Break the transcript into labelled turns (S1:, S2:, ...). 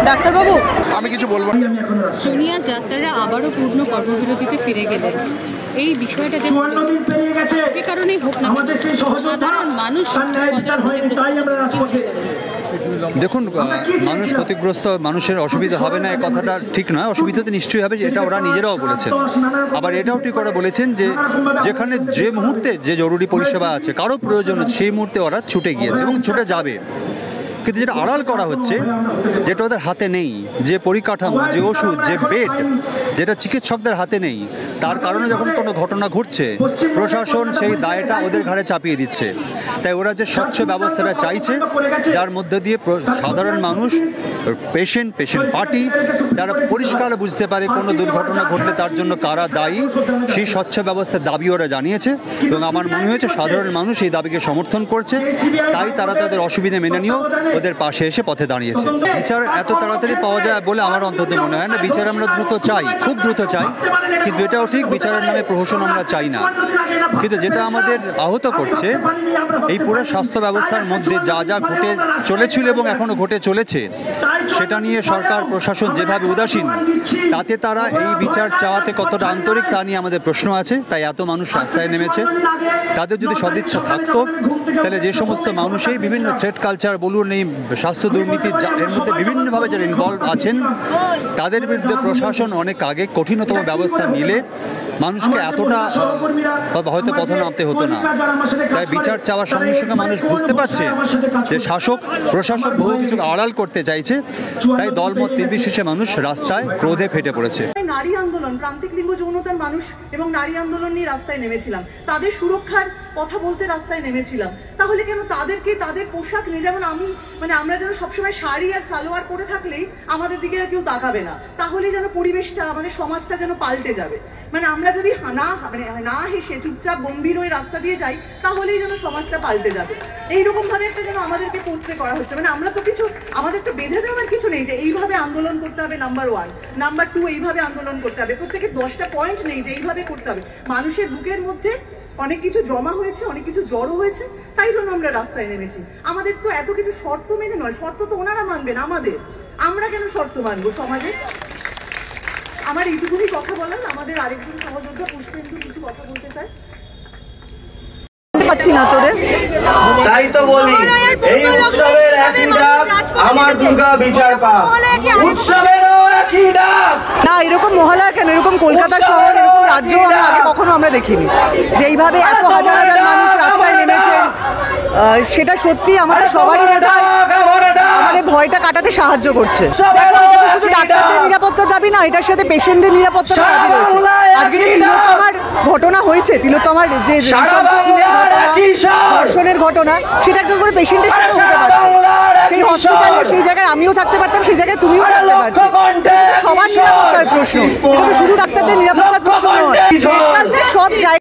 S1: ডাক্তারবাবু,
S2: আমি কিছু বলবো।
S1: জুনিয়র ডাক্তাররা আবারও পূর্ণ কর্মবিরতিতে ফিরে গেলেন। এই বিষয়টা যে কারণেই হোক না, সাধারণ মানুষ
S3: দেখুন, মানুষ ক্ষতিগ্রস্ত, মানুষের অসুবিধা হবে না এ কথাটা ঠিক নয়। অসুবিধা তো নিশ্চয়ই হবে, এটা ওরা নিজেরাও বলেছেন। আবার এটাও ঠিক ওরা বলেছেন যে যেখানে যে মুহূর্তে যে জরুরি পরিষেবা আছে, কারো প্রয়োজন সেই মুহূর্তে ওরা ছুটে গিয়েছে এবং ছুটে যাবে। কিন্তু যেটা আড়াল করা হচ্ছে, যেটা ওদের হাতে নেই, যে পরিকাঠামো, যে ওষুধ, যে বেড, যেটা চিকিৎসকদের হাতে নেই, তার কারণে যখন কোনো ঘটনা ঘটছে প্রশাসন সেই দায়টা ওদের ঘাড়ে চাপিয়ে দিচ্ছে। তাই ওরা যে স্বচ্ছ ব্যবস্থাটা চাইছে, যার মধ্যে দিয়ে সাধারণ মানুষ, পেশেন্ট পার্টি, যারা পরিষ্কার বুঝতে পারে কোনো দুর্ঘটনা ঘটলে তার জন্য কারা দায়ী, সেই স্বচ্ছ ব্যবস্থার দাবি ওরা জানিয়েছে। এবং আমার মনে হয়েছে সাধারণ মানুষ এই দাবিকে সমর্থন করছে, তাই তারা তাদের অসুবিধা মেনে নিয়েও ওদের পাশে এসে পথে দাঁড়িয়েছে। বিচার এত তাড়াতাড়ি পাওয়া যায় বলে আমার অন্তত মনে হয় না। বিচার আমরা দ্রুত চাই, খুব দ্রুত চাই, কিন্তু এটাও ঠিক বিচারের নামে প্রহসন আমরা চাই না। কিন্তু যেটা আমাদের আহত করছে, এই পুরো স্বাস্থ্য ব্যবস্থার মধ্যে যা যা ঘটে চলেছিল এবং এখনো ঘটে চলেছে, সেটা নিয়ে সরকার প্রশাসন যেভাবে উদাসীন, তাতে তারা এই বিচার চাওয়াতে কতটা আন্তরিক তা নিয়ে আমাদের প্রশ্ন আছে। তাই এত মানুষ রাস্তায় নেমেছে। তাদের যদি সদিচ্ছা থাকতো, তাহলে যে সমস্ত মানুষই বিভিন্ন থ্রেড কালচার বলুন, এই স্বাস্থ্য দুর্নীতি, এর মধ্যে বিভিন্নভাবে যারা ইনভলভ আছেন, তাদের বিরুদ্ধে প্রশাসন অনেক আগে কঠিনতম ব্যবস্থা নিলে মানুষকে এতটা হয়তো পথে নামতে হতো না। তাই বিচার চাওয়ার সঙ্গে সঙ্গে মানুষ বুঝতে পারছে যে প্রশাসক বহু কিছু আড়াল করতে চাইছে। তাই দলমত নির্বিশেষে মানুষ রাস্তায় ক্রোধে ফেটে পড়েছে।
S4: নারী আন্দোলন, প্রান্তিক লিঙ্গ যৌনতার মানুষ এবং নারী আন্দোলন নিয়ে রাস্তায় নেমেছিলাম, তাদের সুরক্ষার কথা বলতে রাস্তায় নেমেছিলাম। তাহলে কেন তাদেরকে তাদের পোশাক নিয়ে, যেমন আমরা যেন সবসময় শাড়ি আর সালোয়ার পরে থাকলেই আমাদের দিকে আর কেউ তাকাবে না, তাহলে যেন পরিবেশটা, আমাদের সমাজটা যেন পাল্টে যাবে। আমরা যদি না হেসে চুপচাপ গম্ভীর হয়ে রাস্তা দিয়ে যাই, তাহলেই যেন সমাজটা পাল্টে যাবে। এইরকম ভাবে একটা যেন আমাদেরকে পোট্রে করা হচ্ছে। আমরা তো কিছু, আমাদের তো বেঁধে দেওয়ার কিছু নেই যে এইভাবে আন্দোলন করতে হবে, নাম্বার 1, নাম্বার 2 এইভাবে আন্দোলন করতে হবে। প্রত্যেকে 10টা পয়েন্ট নেই যে এইভাবে করতে হবে। মানুষের বুকের মধ্যে অনেক কিছু জমা হয়েছে, অনেক কিছু জড়ো হয়েছে, তাই জন্য আমরা রাস্তায় নেমেছি। আমাদের তো এত কিছু শর্ত মেনে নয়, শর্ত তো ওনারা মানবেন, আমরা কেন শর্ত মানবো সমাজে? আমার এইটুকুনি কথা বলার। আমাদের আরেকজন সহযোদ্ধা পুষ্পেন্দু কিছু কথা বলতে চায়।
S5: পাচ্ছি না তোরে,
S6: তাই তো বলি এই উৎসবের একই ডাক, আমার দুর্গা বিচার পাক, উৎসবেরও একই ডাক।
S5: না এরকম মহল্লা কেন, এরকম কলকাতা শহর, এরকম রাজ্য আগে কখনো আমরা দেখিনি যে এইভাবে এত হাজার হাজার মানুষ রাস্তায় নেমেছেন। সেটা সত্যি আমাদের সবারই বোধহয় আমাদের ভয়টা কাটাতে সাহায্য করছে। দেখো, এটা তো শুধু ডাক্তারদের নিরাপত্তার দাবি না, এটার সাথে পেশেন্টদের নিরাপত্তার দাবি রয়েছে। আজকে যে তিলোত্তমার ঘটনা হয়েছে, তিলোত্তমার যে ধর্ষণের ঘটনা, সেটা একদম করে পেশেন্টের সাথে হতে পারে। সেই হসপিটালে, সেই জায়গায় আমিও থাকতে পারতাম, সেই জায়গায় তুমিও থাকতে পারতে। সবার নিরাপত্তার প্রশ্ন, এটা তো শুধু ডাক্তারদের নিরাপত্তার প্রশ্ন